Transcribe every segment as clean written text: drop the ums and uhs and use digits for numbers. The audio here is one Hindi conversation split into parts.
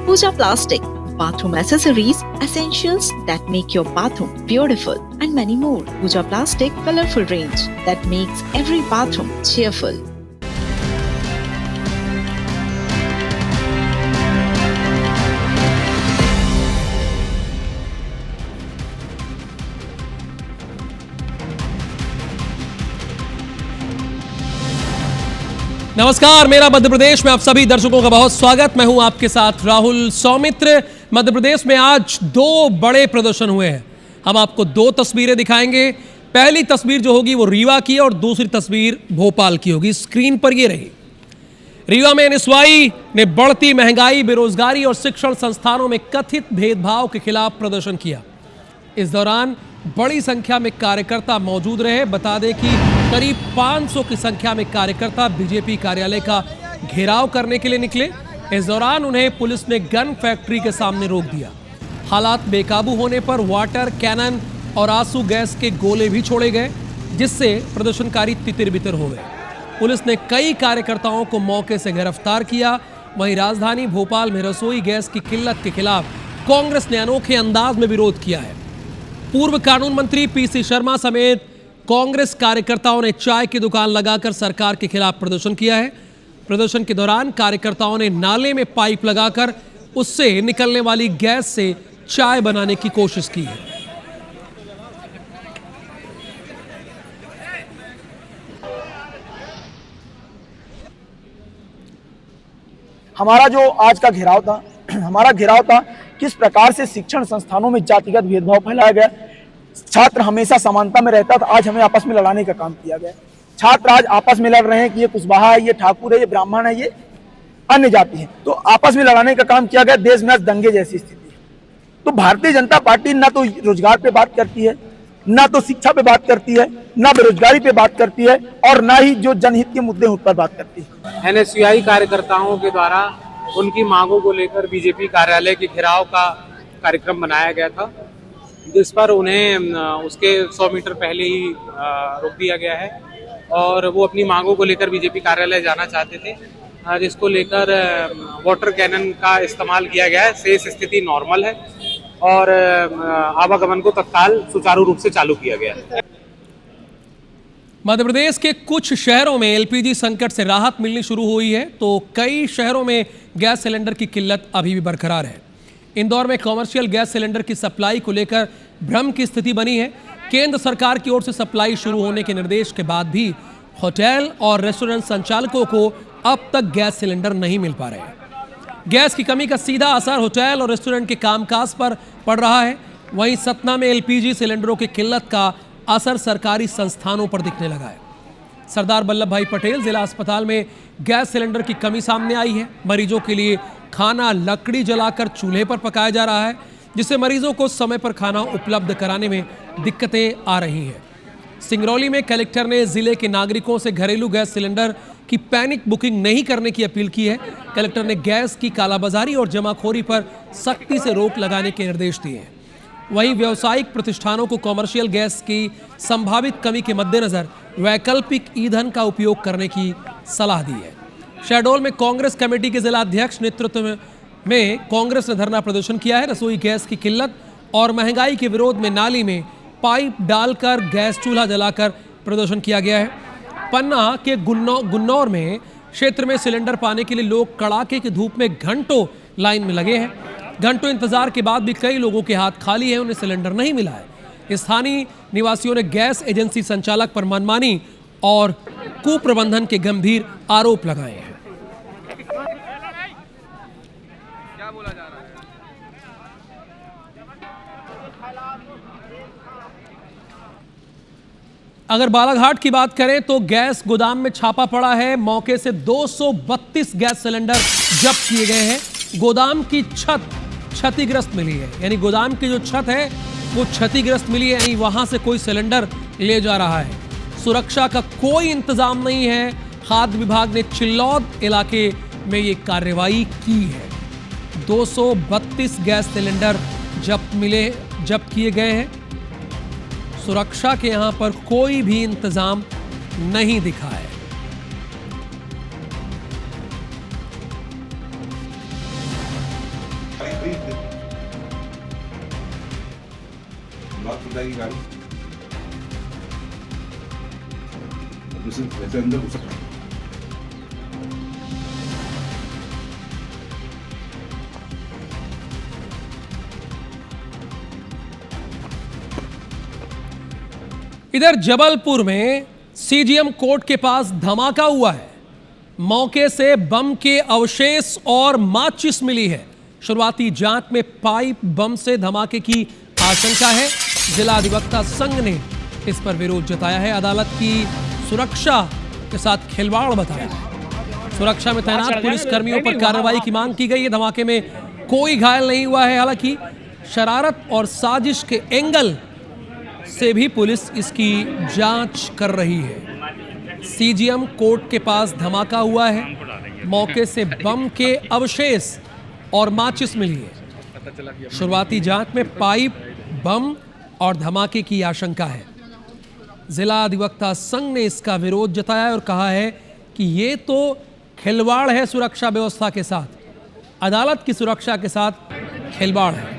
Pooja Plastic, bathroom accessories, essentials that make your bathroom beautiful, and many more. Pooja Plastic colorful range that makes every bathroom cheerful. नमस्कार, मेरा मध्य प्रदेश में आप सभी दर्शकों का बहुत स्वागत। मैं हूं आपके साथ राहुल सौमित्र। मध्य प्रदेश में आज दो बड़े प्रदर्शन हुए हैं। हम आपको दो तस्वीरें दिखाएंगे। पहली तस्वीर जो होगी वो रीवा की और दूसरी तस्वीर भोपाल की होगी। स्क्रीन पर ये रही। रीवा में एनएसवाई ने बढ़ती महंगाई, बेरोजगारी और शिक्षण संस्थानों में कथित भेदभाव के खिलाफ प्रदर्शन किया। इस दौरान बड़ी संख्या में कार्यकर्ता मौजूद रहे। बता दें कि करीब 500 की संख्या में कार्यकर्ता बीजेपी कार्यालय का घेराव करने के लिए निकले। इस दौरान उन्हें पुलिस ने गन फैक्ट्री के सामने रोक दिया। हालात बेकाबू होने पर वाटर कैनन और आंसू गैस के गोले भी छोड़े गए, जिससे प्रदर्शनकारी तितर-बितर हो गए। पुलिस ने कई कार्यकर्ताओं को मौके से गिरफ्तार किया। वहीं राजधानी भोपाल में रसोई गैस की किल्लत के खिलाफ कांग्रेस ने अनोखे अंदाज में विरोध किया है। पूर्व कानून मंत्री पीसी शर्मा समेत कांग्रेस कार्यकर्ताओं ने चाय की दुकान लगाकर सरकार के खिलाफ प्रदर्शन किया है। प्रदर्शन के दौरान कार्यकर्ताओं ने नाले में पाइप लगाकर उससे निकलने वाली गैस से चाय बनाने की कोशिश की है। हमारा जो आज का घेराव था, हमारा घेराव था किस प्रकार से शिक्षण संस्थानों में जातिगत भेदभाव फैलाया गया। छात्र हमेशा समानता में रहता था, आज हमें आपस में लड़ाने का काम किया गया। छात्र आज आपस में लड़ रहे हैं कि ये कुशवाहा है, ये ठाकुर है, ये ब्राह्मण है, ये अन्य जाति है, तो आपस में लड़ाने का काम किया गया। देश में आज दंगे जैसी स्थिति है। तो भारतीय जनता पार्टी ना तो रोजगार पे बात करती है, ना तो शिक्षा पे बात करती है, ना बेरोजगारी पे बात करती है, और ना ही जो जनहित के मुद्दे उन पर बात करती है। एनएसयूआई कार्यकर्ताओं के द्वारा उनकी मांगों को लेकर बीजेपी कार्यालय के घेराव का कार्यक्रम बनाया गया था, जिस पर उन्हें उसके 100 मीटर पहले ही रोक दिया गया है और वो अपनी मांगों को लेकर बीजेपी कार्यालय जाना चाहते थे, जिसको लेकर वाटर कैनन का इस्तेमाल किया गया है। शेष स्थिति नॉर्मल है और आवागमन को तत्काल सुचारू रूप से चालू किया गया है। मध्य प्रदेश के कुछ शहरों में एलपीजी संकट से राहत मिलनी शुरू हुई है, तो कई शहरों में गैस सिलेंडर की किल्लत अभी भी बरकरार है। इंदौर में कमर्शियल गैस सिलेंडर की सप्लाई को लेकर भ्रम की स्थिति बनी है। केंद्र सरकार की ओर से सप्लाई शुरू होने के निर्देश के बाद भी होटल और रेस्टोरेंट संचालकों को अब तक गैस सिलेंडर नहीं मिल पा रहे हैं। गैस की कमी का सीधा असर होटल और रेस्टोरेंट के कामकाज पर पड़ रहा है। वहीं सतना में एलपीजी सिलेंडरों की किल्लत का असर सरकारी संस्थानों पर दिखने लगा है। सरदार वल्लभ भाई पटेल जिला अस्पताल में गैस सिलेंडर की कमी सामने आई है। मरीजों के लिए खाना लकड़ी जलाकर चूल्हे पर पकाया जा रहा है, जिससे मरीजों को समय पर खाना उपलब्ध कराने में दिक्कतें आ रही हैं। सिंगरौली में कलेक्टर ने जिले के नागरिकों से घरेलू गैस सिलेंडर की पैनिक बुकिंग नहीं करने की अपील की है। कलेक्टर ने गैस की कालाबाजारी और जमाखोरी पर सख्ती से रोक लगाने के निर्देश दिए हैं। वहीं व्यावसायिक प्रतिष्ठानों को कमर्शियल गैस की संभावित कमी के मद्देनजर वैकल्पिक ईंधन का उपयोग करने की सलाह दी है। शहडोल में कांग्रेस कमेटी के जिला अध्यक्ष नेतृत्व में कांग्रेस ने धरना प्रदर्शन किया है। रसोई गैस की किल्लत और महंगाई के विरोध में नाली में पाइप डालकर गैस चूल्हा जलाकर प्रदर्शन किया गया है। पन्ना के गुन्नौर में क्षेत्र में सिलेंडर पाने के लिए लोग कड़ाके की धूप में घंटों लाइन में लगे हैं। घंटों इंतजार के बाद भी कई लोगों के हाथ खाली हैं, उन्हें सिलेंडर नहीं मिला है। स्थानीय निवासियों ने गैस एजेंसी संचालक पर मनमानी और कुप्रबंधन के गंभीर आरोप लगाए हैं। क्या बोला जा रहा है? अगर बालाघाट की बात करें तो गैस गोदाम में छापा पड़ा है। मौके से 232 गैस सिलेंडर जब्त किए गए हैं। गोदाम की छत क्षतिग्रस्त मिली है, यानी गोदाम की जो छत है वो क्षतिग्रस्त मिली है, यानी वहां से कोई सिलेंडर ले जा रहा है। सुरक्षा का कोई इंतजाम नहीं है। खाद्य विभाग ने चिल्लौद इलाके में ये कार्रवाई की है। 232 गैस सिलेंडर जब्त किए गए हैं। सुरक्षा के यहां पर कोई भी इंतजाम नहीं दिखा है। गाड़ी वैसे अंदर घुस सकता है। इधर जबलपुर में सीजीएम कोर्ट के पास धमाका हुआ है। मौके से बम के अवशेष और माचिस मिली है। शुरुआती जांच में पाइप बम से धमाके की आशंका है। जिला अधिवक्ता संघ ने इस पर विरोध जताया है। अदालत की सुरक्षा के साथ खिलवाड़ बताया है। सुरक्षा में तैनात पुलिस कर्मियों पर कार्रवाई की मांग की गई है। धमाके में कोई घायल नहीं हुआ है। हालांकि शरारत और साजिश के एंगल से भी पुलिस इसकी जांच कर रही है। सीजीएम कोर्ट के पास धमाका हुआ है। मौके से बम के अवशेष और माचिस मिली है। शुरुआती जांच में पाइप बम और धमाके की आशंका है। जिला अधिवक्ता संघ ने इसका विरोध जताया और कहा है कि ये तो खिलवाड़ है सुरक्षा व्यवस्था के साथ, अदालत की सुरक्षा के साथ खिलवाड़ है।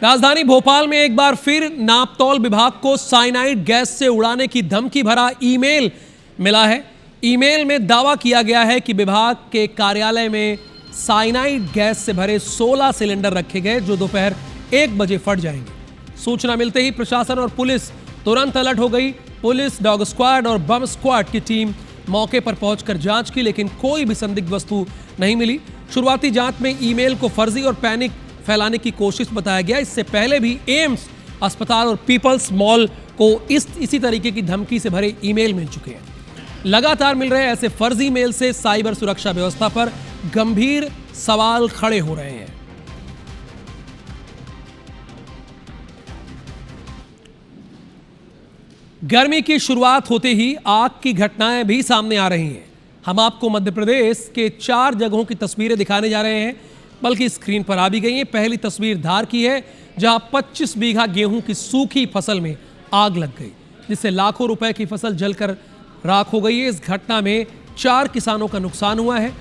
राजधानी भोपाल में एक बार फिर नापतौल विभाग को साइनाइड गैस से उड़ाने की धमकी भरा ईमेल मिला है। ईमेल में दावा किया गया है कि विभाग के कार्यालय में साइनाइड गैस से भरे 16 सिलेंडर रखे गए जो दोपहर 1 बजे फट जाएंगे। सूचना मिलते ही प्रशासन और पुलिस तुरंत अलर्ट हो गई। पुलिस, डॉग स्क्वाड और बम स्क्वाड की टीम मौके पर पहुंचकर जांच की, लेकिन कोई भी संदिग्ध वस्तु नहीं मिली। शुरुआती जांच में ईमेल को फर्जी और पैनिक फैलाने की कोशिश बताया गया। इससे पहले भी एम्स अस्पताल और पीपल्स मॉल को इसी तरीके की धमकी से भरे ईमेल मिल चुके हैं। लगातार मिल रहे ऐसे फर्जी मेल से साइबर सुरक्षा व्यवस्था पर गंभीर सवाल खड़े हो रहे हैं। गर्मी की शुरुआत होते ही आग की घटनाएं भी सामने आ रही हैं। हम आपको मध्य प्रदेश के 4 जगहों की तस्वीरें दिखाने जा रहे हैं, बल्कि स्क्रीन पर आ भी गई है। पहली तस्वीर धार की है, जहां 25 बीघा गेहूं की सूखी फसल में आग लग गई, जिससे लाखों रुपए की फसल जलकर राख हो गई है। इस घटना में 4 किसानों का नुकसान हुआ है।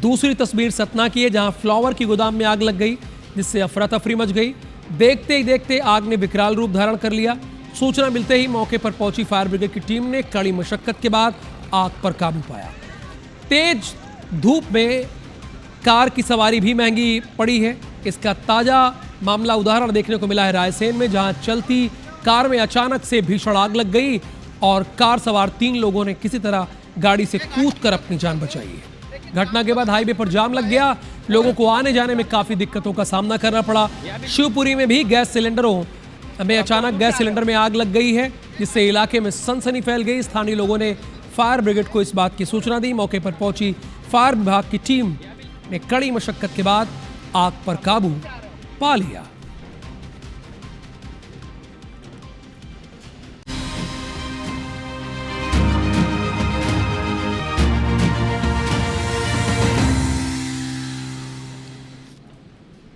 दूसरी तस्वीर सतना की है, जहां फ्लावर की गोदाम में आग लग गई, जिससे अफरा तफरी मच गई। देखते ही देखते आग ने विकराल रूप धारण कर लिया। सूचना मिलते ही मौके पर पहुंची फायर ब्रिगेड की टीम ने कड़ी मशक्कत के बाद आग पर काबू पाया। तेज धूप में कार की सवारी भी महंगी पड़ी है। इसका ताजा मामला उदाहरण देखने को मिला है रायसेन में, जहां चलती कार में अचानक से भीषण आग लग गई और कार सवार 3 लोगों ने किसी तरह गाड़ी से कूदकर अपनी जान बचाई है। घटना के बाद हाईवे पर जाम लग गया। लोगों को आने जाने में काफी दिक्कतों का सामना करना पड़ा। शिवपुरी में भी गैस सिलेंडरों में अचानक गैस सिलेंडर में आग लग गई है, जिससे इलाके में सनसनी फैल गई। स्थानीय लोगों ने फायर ब्रिगेड को इस बात की सूचना दी। मौके पर पहुंची फायर विभाग की टीम ने कड़ी मशक्कत के बाद आग पर काबू पा लिया।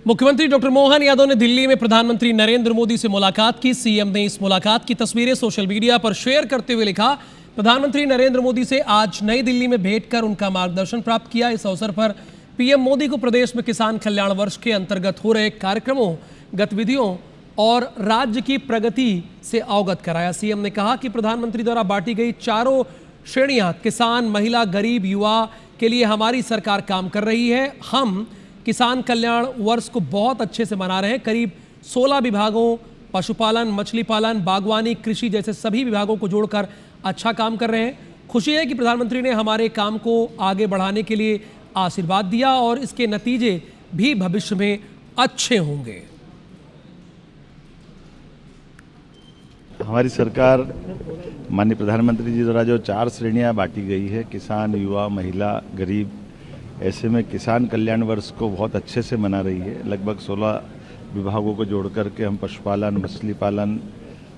मुख्यमंत्री डॉक्टर मोहन यादव ने दिल्ली में प्रधानमंत्री नरेंद्र मोदी से मुलाकात की। सीएम ने इस मुलाकात की तस्वीरें सोशल मीडिया पर शेयर करते हुए लिखा, प्रधानमंत्री नरेंद्र मोदी से आज नई दिल्ली में भेंट कर उनका मार्गदर्शन प्राप्त किया। इस अवसर पर पीएम मोदी को प्रदेश में किसान कल्याण वर्ष के अंतर्गत हो रहे कार्यक्रमों, गतिविधियों और राज्य की प्रगति से अवगत कराया। सीएम ने कहा कि प्रधानमंत्री द्वारा बांटी गई चारों श्रेणियां किसान, महिला, गरीब, युवा के लिए हमारी सरकार काम कर रही है। हम किसान कल्याण वर्ष को बहुत अच्छे से मना रहे हैं। करीब 16 विभागों, पशुपालन, मछली पालन, बागवानी, कृषि जैसे सभी विभागों को जोड़कर अच्छा काम कर रहे हैं। खुशी है कि प्रधानमंत्री ने हमारे काम को आगे बढ़ाने के लिए आशीर्वाद दिया और इसके नतीजे भी भविष्य में अच्छे होंगे। हमारी सरकार माननीय प्रधानमंत्री जी द्वारा जो 4 श्रेणियां बांटी गई है, किसान, युवा, महिला, गरीब, ऐसे में किसान कल्याण वर्ष को बहुत अच्छे से मना रही है। लगभग 16 विभागों को जोड़ करके हम पशुपालन, मछली पालन,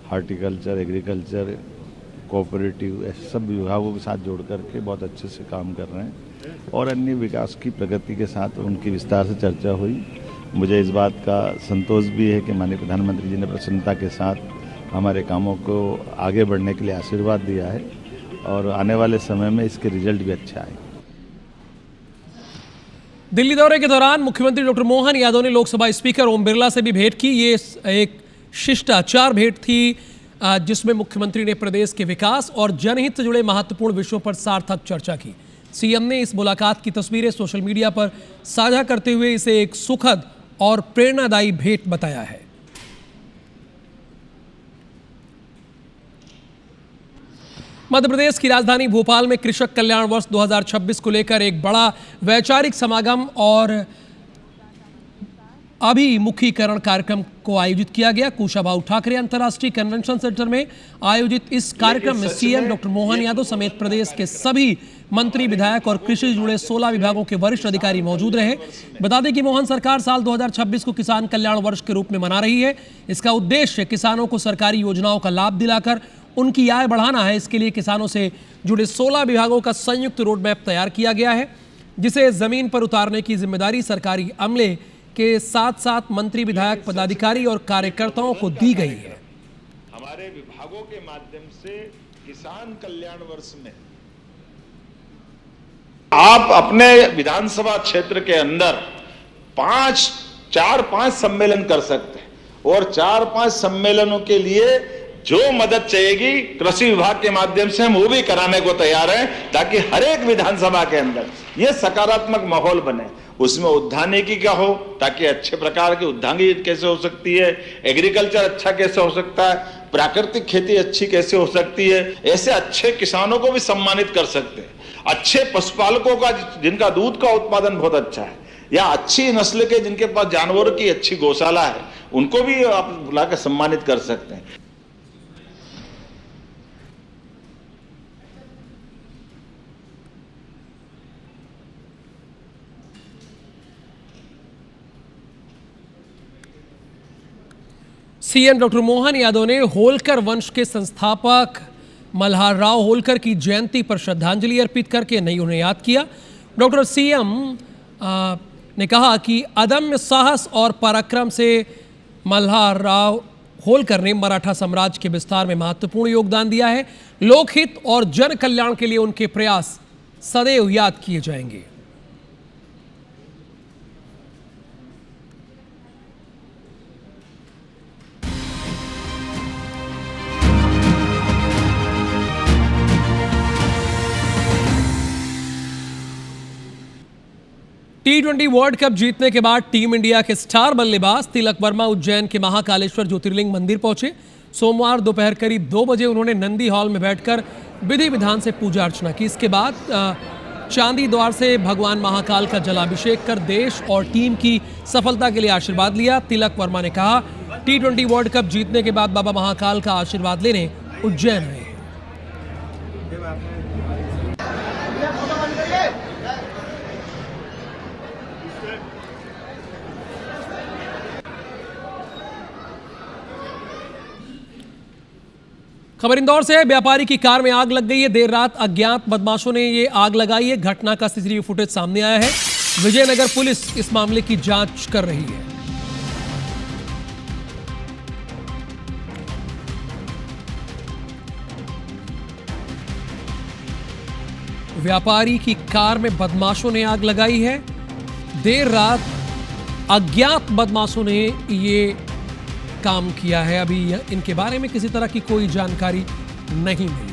हार्टिकल्चर, एग्रीकल्चर, कोऑपरेटिव, ऐसे सब विभागों के साथ जोड़ करके बहुत अच्छे से काम कर रहे हैं और अन्य विकास की प्रगति के साथ उनकी विस्तार से चर्चा हुई। मुझे इस बात का संतोष भी है कि माननीय प्रधानमंत्री जी ने प्रसन्नता के साथ हमारे कामों को आगे बढ़ने के लिए आशीर्वाद दिया है और आने वाले समय में इसके रिजल्ट भी अच्छा आएंगे। दिल्ली दौरे के दौरान मुख्यमंत्री डॉक्टर मोहन यादव ने लोकसभा स्पीकर ओम बिरला से भी भेंट की। ये एक शिष्टाचार भेंट थी जिसमें मुख्यमंत्री ने प्रदेश के विकास और जनहित से जुड़े महत्वपूर्ण विषयों पर सार्थक चर्चा की। सीएम ने इस मुलाकात की तस्वीरें सोशल मीडिया पर साझा करते हुए इसे एक सुखद और प्रेरणादायी भेंट बताया है। मध्य प्रदेश की राजधानी भोपाल में कृषक कल्याण वर्ष 2026 को लेकर एक बड़ा वैचारिक समागम और अभिमुखीकरण कार्यक्रम को आयोजित किया गया। कुशाभाऊ ठाकरे अंतर्राष्ट्रीय कन्वेंशन सेंटर में आयोजित इस कार्यक्रम में सीएम डॉक्टर मोहन यादव समेत प्रदेश के सभी मंत्री, विधायक और कृषि से जुड़े 16 विभागों के वरिष्ठ अधिकारी मौजूद रहे। बता दें कि मोहन सरकार साल 2026 को किसान कल्याण वर्ष के रूप में मना रही है। इसका उद्देश्य किसानों को सरकारी योजनाओं का लाभ दिलाकर उनकी आय बढ़ाना है। इसके लिए किसानों से जुड़े 16 विभागों का संयुक्त रोड मैप तैयार किया गया है, जिसे जमीन पर उतारने की जिम्मेदारी सरकारी अमले के साथ साथ मंत्री, विधायक, पदाधिकारी और कार्यकर्ताओं को दी गई है। हमारे विभागों के माध्यम से किसान कल्याण वर्ष में आप अपने विधानसभा क्षेत्र के अंदर 4-5 सम्मेलन कर सकते हैं और 4-5 सम्मेलनों के लिए जो मदद चाहिएगी कृषि विभाग के माध्यम से हम वो भी कराने को तैयार हैं, ताकि हर एक विधानसभा के अंदर ये सकारात्मक माहौल बने। उसमें उद्यानिकी का हो, ताकि अच्छे प्रकार की उद्यानिकी कैसे हो सकती है, एग्रीकल्चर अच्छा कैसे हो सकता है, प्राकृतिक खेती अच्छी कैसे हो सकती है, ऐसे अच्छे किसानों को भी सम्मानित कर सकते हैं। अच्छे पशुपालकों का जिनका दूध का उत्पादन बहुत अच्छा है, या अच्छी नस्ल के जिनके पास जानवरों की अच्छी गौशाला है, उनको भी आप बुलाकर सम्मानित कर सकते हैं। सीएम डॉक्टर मोहन यादव ने होलकर वंश के संस्थापक मल्हार राव होलकर की जयंती पर श्रद्धांजलि अर्पित करके नहीं उन्हें याद किया। डॉक्टर सीएम ने कहा कि अदम्य साहस और पराक्रम से मल्हार राव होलकर ने मराठा साम्राज्य के विस्तार में महत्वपूर्ण योगदान दिया है। लोकहित और जन कल्याण के लिए उनके प्रयास सदैव याद किए जाएंगे। T20 वर्ल्ड कप जीतने के बाद टीम इंडिया के स्टार बल्लेबाज तिलक वर्मा उज्जैन के महाकालेश्वर ज्योतिर्लिंग मंदिर पहुंचे। सोमवार दोपहर करीब 2 बजे उन्होंने नंदी हॉल में बैठकर विधि विधान से पूजा अर्चना की। इसके बाद चांदी द्वार से भगवान महाकाल का जलाभिषेक कर देश और टीम की सफलता के लिए आशीर्वाद लिया। तिलक वर्मा ने कहा, T20 वर्ल्ड कप जीतने के बाद बाबा महाकाल का आशीर्वाद लेने उज्जैन आए। खबर इंदौर से है। व्यापारी की कार में आग लग गई है। देर रात अज्ञात बदमाशों ने ये आग लगाई है। घटना का सीसीटीवी फुटेज सामने आया है। विजयनगर पुलिस इस मामले की जांच कर रही है। व्यापारी की कार में बदमाशों ने आग लगाई है। देर रात अज्ञात बदमाशों ने ये काम किया है। अभी इनके बारे में किसी तरह की कोई जानकारी नहीं मिली।